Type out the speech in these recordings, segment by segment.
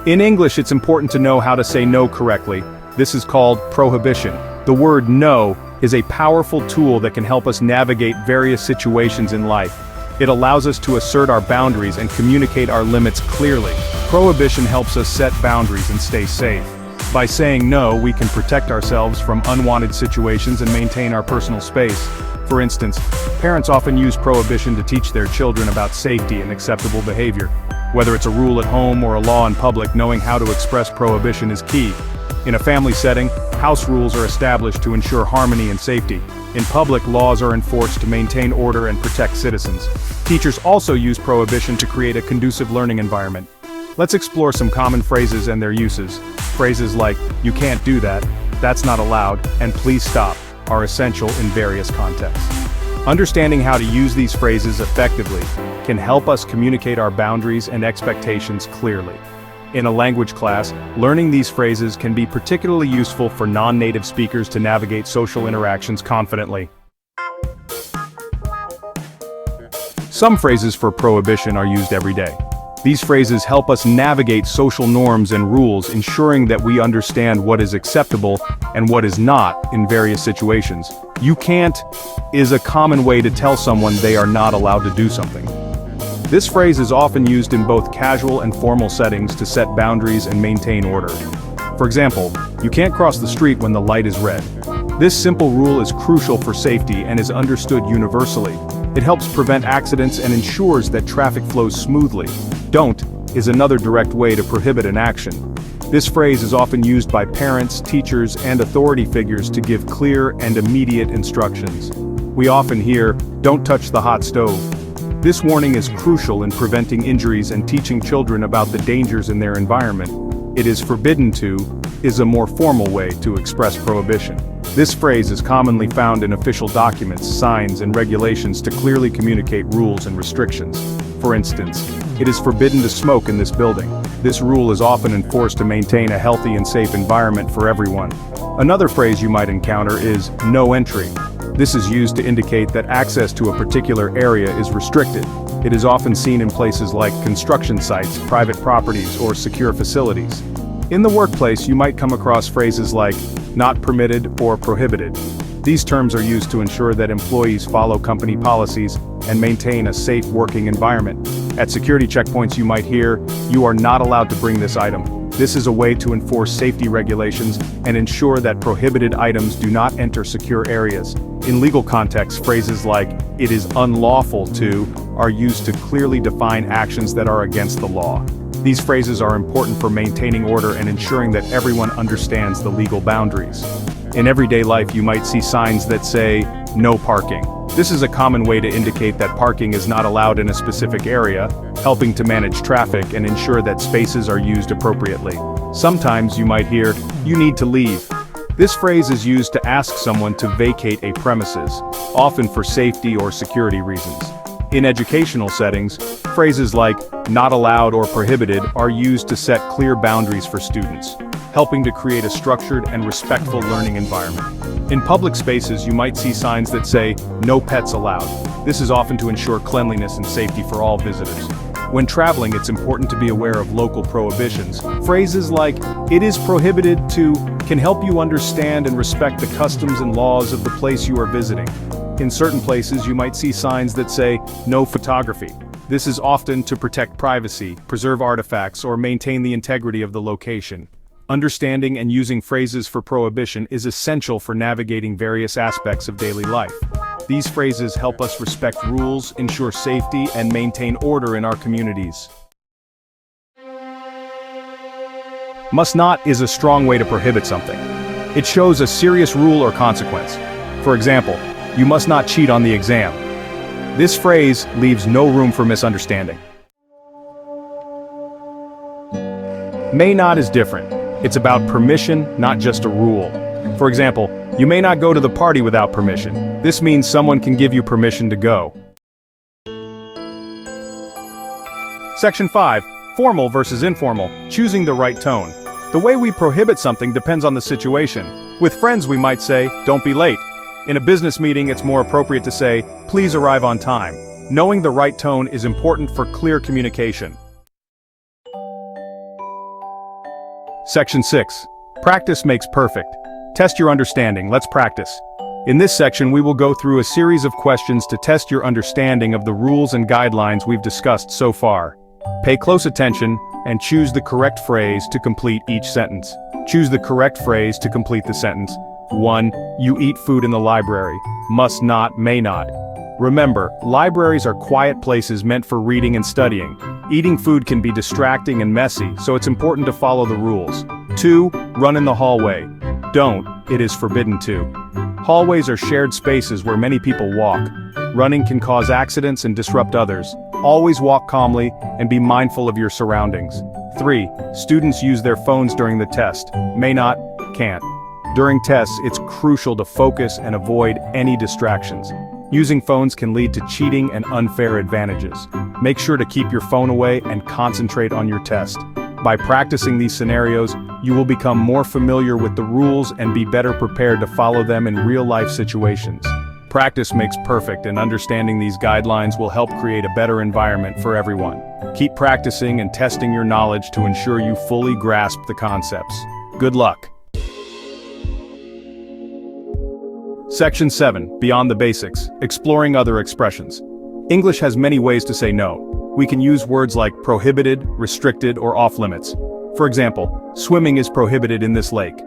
In English, it's important to know how to say no correctly. This is called prohibition. The word no is a powerful tool that can help us navigate various situations in life. It allows us to assert our boundaries and communicate our limits clearly. Prohibition helps us set boundaries and stay safe. By saying no, we can protect ourselves from unwanted situations and maintain our personal space. For instance, parents often use prohibition to teach their children about safety and acceptable behavior. Whether it's a rule at home or a law in public, knowing how to express prohibition is key. In a family setting, house rules are established to ensure harmony and safety. In public, laws are enforced to maintain order and protect citizens. Teachers also use prohibition to create a conducive learning environment. Let's explore some common phrases and their uses. Phrases like, "You can't do that," "That's not allowed," and "Please stop," are essential in various contexts. Understanding how to use these phrases effectively can help us communicate our boundaries and expectations clearly. In a language class, learning these phrases can be particularly useful for non-native speakers to navigate social interactions confidently. Some phrases for prohibition are used every day. These phrases help us navigate social norms and rules, ensuring that we understand what is acceptable and what is not in various situations. "You can't" is a common way to tell someone they are not allowed to do something. This phrase is often used in both casual and formal settings to set boundaries and maintain order. For example, "You can't cross the street when the light is red." This simple rule is crucial for safety and is understood universally. It helps prevent accidents and ensures that traffic flows smoothly. "Don't" is another direct way to prohibit an action. This phrase is often used by parents, teachers, and authority figures to give clear and immediate instructions. We often hear, "Don't touch the hot stove." This warning is crucial in preventing injuries and teaching children about the dangers in their environment. "It is forbidden to" is a more formal way to express prohibition. This phrase is commonly found in official documents, signs, and regulations to clearly communicate rules and restrictions. For instance, "It is forbidden to smoke in this building." This rule is often enforced to maintain a healthy and safe environment for everyone. Another phrase you might encounter is "no entry." This is used to indicate that access to a particular area is restricted. It is often seen in places like construction sites, private properties, or secure facilities. In the workplace, you might come across phrases like "not permitted" or "prohibited." These terms are used to ensure that employees follow company policies and maintain a safe working environment. At security checkpoints, you might hear, "You are not allowed to bring this item." This is a way to enforce safety regulations and ensure that prohibited items do not enter secure areas. In legal contexts, phrases like "it is unlawful to" are used to clearly define actions that are against the law. These phrases are important for maintaining order and ensuring that everyone understands the legal boundaries. In everyday life, you might see signs that say, "No parking." This is a common way to indicate that parking is not allowed in a specific area, helping to manage traffic and ensure that spaces are used appropriately. Sometimes you might hear, "You need to leave." This phrase is used to ask someone to vacate a premises, often for safety or security reasons. In educational settings, phrases like "not allowed" or "prohibited" are used to set clear boundaries for students, helping to create a structured and respectful learning environment. In public spaces, you might see signs that say, "No pets allowed." This is often to ensure cleanliness and safety for all visitors. When traveling, it's important to be aware of local prohibitions. Phrases like "it is prohibited to" can help you understand and respect the customs and laws of the place you are visiting. In certain places, you might see signs that say, "No photography." This is often to protect privacy, preserve artifacts, or maintain the integrity of the location. Understanding and using phrases for prohibition is essential for navigating various aspects of daily life. These phrases help us respect rules, ensure safety, and maintain order in our communities. "Must not" is a strong way to prohibit something. It shows a serious rule or consequence. For example, "You must not cheat on the exam." This phrase leaves no room for misunderstanding. "May not" is different. It's about permission, not just a rule. For example, "You may not go to the party without permission." This means someone can give you permission to go. Section 5. Formal versus informal. Choosing the right tone. The way we prohibit something depends on the situation. With friends, we might say, "Don't be late." In a business meeting, it's more appropriate to say, "Please arrive on time." Knowing the right tone is important for clear communication. Section 6. Practice makes perfect. Test your understanding, let's practice. In this section we will go through a series of questions to test your understanding of the rules and guidelines we've discussed so far. Pay close attention and choose the correct phrase to complete each sentence. Choose the correct phrase to complete the sentence. 1. You eat food in the library. Must not, may not. Remember, libraries are quiet places meant for reading and studying. Eating food can be distracting and messy, so it's important to follow the rules. 2. Run in the hallway. Don't, it is forbidden to. Hallways are shared spaces where many people walk. Running can cause accidents and disrupt others. Always walk calmly and be mindful of your surroundings. 3. Students use their phones during the test. May not, can't. During tests, it's crucial to focus and avoid any distractions. Using phones can lead to cheating and unfair advantages. Make sure to keep your phone away and concentrate on your test. By practicing these scenarios, you will become more familiar with the rules and be better prepared to follow them in real-life situations. Practice makes perfect, and understanding these guidelines will help create a better environment for everyone. Keep practicing and testing your knowledge to ensure you fully grasp the concepts. Good luck! Section 7. Beyond the basics. Exploring other expressions. English has many ways to say no. We can use words like prohibited, restricted, or off-limits. For example, swimming is prohibited in this lake.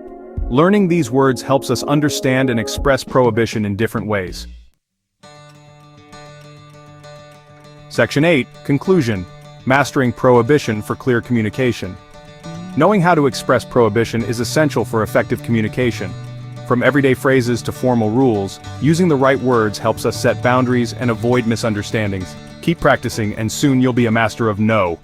Learning these words helps us understand and express prohibition in different ways. Section 8. Conclusion. Mastering prohibition for clear communication. Knowing how to express prohibition is essential for effective communication. From everyday phrases to formal rules, using the right words helps us set boundaries and avoid misunderstandings. Keep practicing and soon you'll be a master of no.